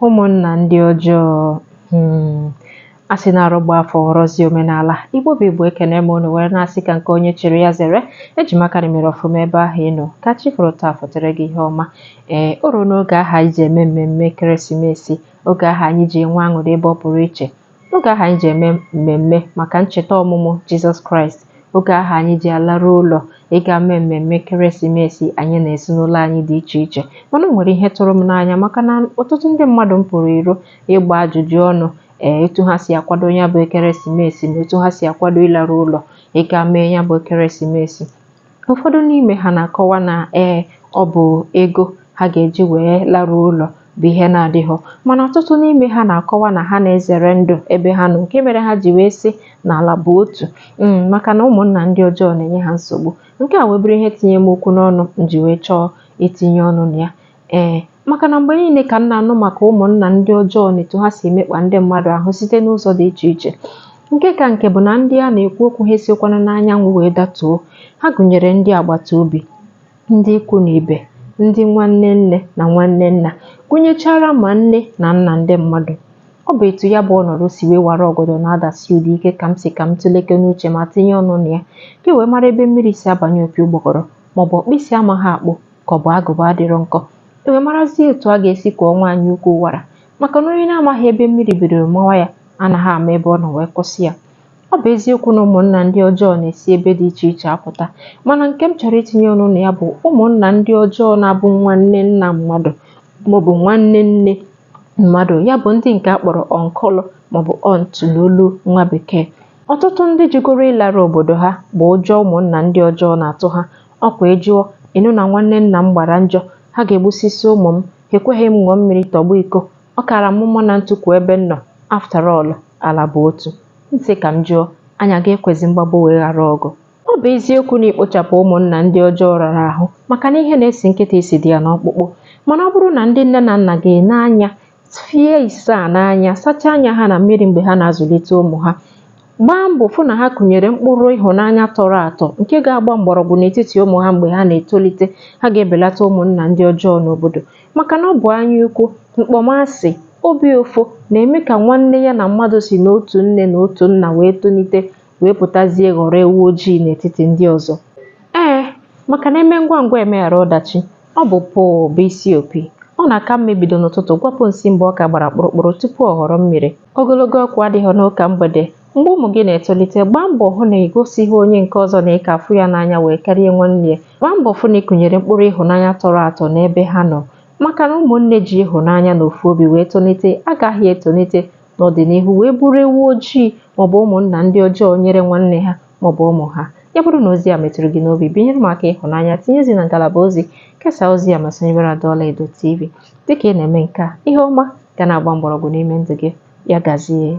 Ụmụnna ndị ọjọọ, a sị na arụgba afọ ghọrọzie omenala. Igbo bụ Igbo, ekene m unu were na-asị ka nke onye chịrị ya zere. Eji maka na mere ọfụma ebe ahụ ị nọ, ka chi fụrụ taa fụtere gị ihe ọma. O ruo n'oge ahụ anyị ji eme mmemme ekeresimesi, oge ahụ anyị ji enwe aṅụrị ebe ọ pụrụ iche, oge ahụ anyị ji eme mmemme maka ncheta ọmụmụ Jizọs Kraịst, oge ahụ anyị ji alarụ ụlọ ịga mee mmemme ekeresimesi anyị na ezinụlọ anyị dị iche iche. Mana o nwere ihe tụrụ m n'anya maka na ọtụtụ ndị mmadụ m pụrụ iro ịgba ajụjụ ọnụ etu ha si akwado ya bụ ekeresimesi na etu ha si akwado ịlarụ ụlọ ịga mee ya bụ ekeresimesi. Ụfọdụ n'ime ha na-akọwa na ọ bụ ego ha ga-eji wee larụ ụlọ bụ ihe na-adịghọ, mana ọtụtụ n'ime ha na-akọwa na ha na-ezere ndụ ebe ha nọ, nke mere ha ji wee sị na ala bụ otu maka na ụmụnna ndị ọjọọ na-enye ha nsogbu. Nke a webụrụ ihe tinye m okwu n'ọnụ m ji wee chọọ itinye ọnụ na ya. Maka na mgbe niile ka m na-anụ maka ụmụnna ndị ọjọọ na etu ha si emekpa ndị mmadụ ahụ site n'ụzọ dị iche iche. Nke ka nke bụ na ndị a na-ekwu okwu ha esikwana n'anyanwụ wee datuo. Ha gụnyere ndị agbata obi, ndị ikwu na ibe, ndị nwanne nne na nwanne nna, gụnyechara ma nne na nna ndị mmadụ. Ọ bụ etu ya bụ ọnọdụ si wee wara ọgọdọ na-adasi ụdị ike ka m tụleke n'uche ma tinye ọnụ na ya, ka wee mara ebe mmiri si abanye opi ụgbọgọrọ maọbụ ọkpịsị amaghị akpụ ka ọ bụ agụba adịrọ nkọ. Wee marazie etu a ga-esi ka ọnwa anyị ukwu wara, maka na onye na-amaghị ebe mmiri bidoro mawa ya anaghị ama ebe ọ nọ wee kwụsị ya. Ọ bụ eziokwu na ụmụnna ndị ọjọọ na-esi ebe dị iche iche apụta, mana nke m chọrọ itinye ọnụ na ya bụ ụmụnna ndị ọjọọ na-abụ nwanne nna mmadụ maọbụ nwanne nne mmadụ, ya bụ ndị nke akpọrọ ọnkụlụ maọbụ ọntụ n'olu nwa bekee. Ọtụtụ ndị jigoro ịlara obodo ha bụ ụjọ ụmụnna ndị ọjọọ na-atụ ha. Ọkwa ịjụọ ịnụ na nwanne nna m gbara njọ, ha ga-egbusisi ụmụ m, ha ekweghị m ṅụọ mmiri tọgbọ iko, ọ kara m mma na ntụkwu ebe m nọ, after all ala bụ otu. Ntị ka m jụọ, anya ga-ekwezi mgbagbo wee ghara ọgụ. Ọ bụ eziokwu na ikpochapụ ụmụnna ndị ọjọọ rara ahụ, maka na ihe na-esi nkịta isi dị ya n'ọkpụkpụ. Mana ọ bụrụ na ndị nne na nna ga-ene anya fie isaa n'anya, sachaa anya ha na mmiri mgbe ha na-azụlite ụmụ ha, gbaa mbọ fụ na ha kụnyere mkpụrụ ịhụnanya tọrọ atọ nke ga-agba mgbọrọgwụ n'etiti ụmụ ha mgbe ha na-etolite, ha ga-ebelata ụmụnna ndị ọjọọ n'obodo. Maka na ọ bụ anya ukwu, mkpọmasị, obi ụfụ na-eme ka nwanne ya na mmadụ si n'otu nne na otu nna wee tonite wee pụtazie ghọrọ ewu ojii n'etiti ndị ọzọ. Maka na eme ngwa ngwa emeghara ọdachi, ọ bụ pụọ bụ isi opi. Ọ na-aka mma ebido n'ụtụtụ gwapụ nsị mgbe ọka gbara kpụrụkpụrụ tupu ọ ghọrọ mmiri. Ogologo ọkwa adịghị n'ụka mgbede. Mgbe ụmụ gị na-etolite, gbaa mbọ hụ na igosighị onye nke ọzọ na ịka afụ ya n'anya wee karịa nwanne ya. Gbaa mbọ hụ na ịkụnyere mkpụrụ ịhụnanya tọrọ atọ n'ebe ha nọ, maka na ụmụnne ji ịhụnanya na ofu obi wee tonite agaghị etonite n'ọdịnihu wee bụrụ ewu ojii maọbụ ụmụnna ndị ọjọọ nyere nwanne ha maọbụ ụmụ ha. Ya bụrụ na ozi a metụrụ gị n'obi, binyere m aka ịhụnanya, tinyezi na ngalaba ozi, kesaa ozi a ma sonyere Adaọla Edo TV. Dịka ị na-eme nke a, ihe ọma ga na-agba mgbọrọgwụ n'ime ndụ gị. Ya gazie.